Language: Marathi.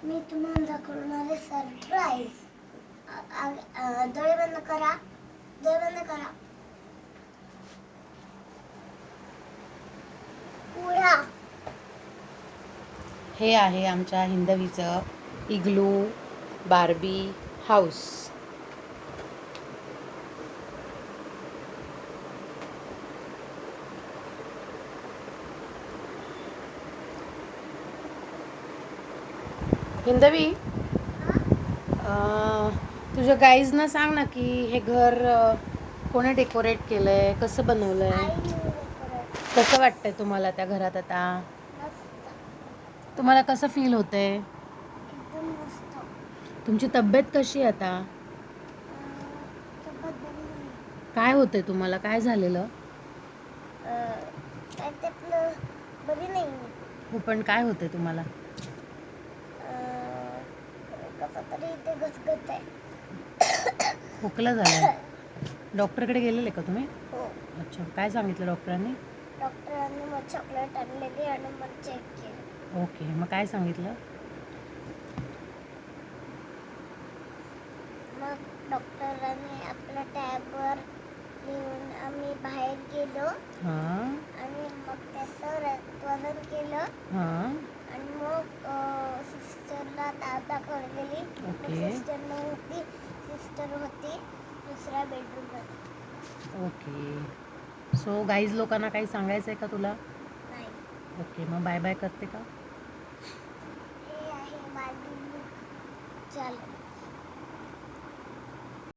मी तुम्हाला दाखवणार आहे सरप्राईज. डोळे बंद करा, डोळे बंद करा. पुढा हे आहे आमच्या हिंदवीचं इग्लू बार्बी हाऊस. हिंदवी, तुझ्या गाईजना सांग ना की हे घर कोणी डेकोरेट केलंय, कसं बनवलंय, कसं वाटतंय तुम्हाला त्या घरात आता? तुम्हाला कसं फील होतंय? एकदम मस्त. तुमची तब्येत कशी आहे आता? काय होतंय तुम्हाला? काय झालेलं? त्यातलं बरी नाही. हो, पण काय होतंय तुम्हाला? कसं तरी ते घसघस आहे. खोकला झालाय. डॉक्टरकडे गेलेले का तुम्ही? हो. अच्छा, काय सांगितलं डॉक्टरांनी? डॉक्टरांनी मग चॉकलेट आणलेली आणि मग चेक केलं. ओके, मग काय सांगितलं? मग डॉक्टरांनी आपल्या टॅबवर लिहून आम्ही बाहेर गेलो हां आणि मग त्याचं वजन केलं हां आणि मग सिस्टरला दाखवलेली. ओके. सिस्टर नव्हती, सिस्टर होती दुसऱ्या बेडरूममध्ये. ओके. सो गाईज लोकांना काही सांगायचं आहे का तुला? नाही. ओके, मग बाय बाय करते का? हे आहे बार्बी लूक चॅलेंज.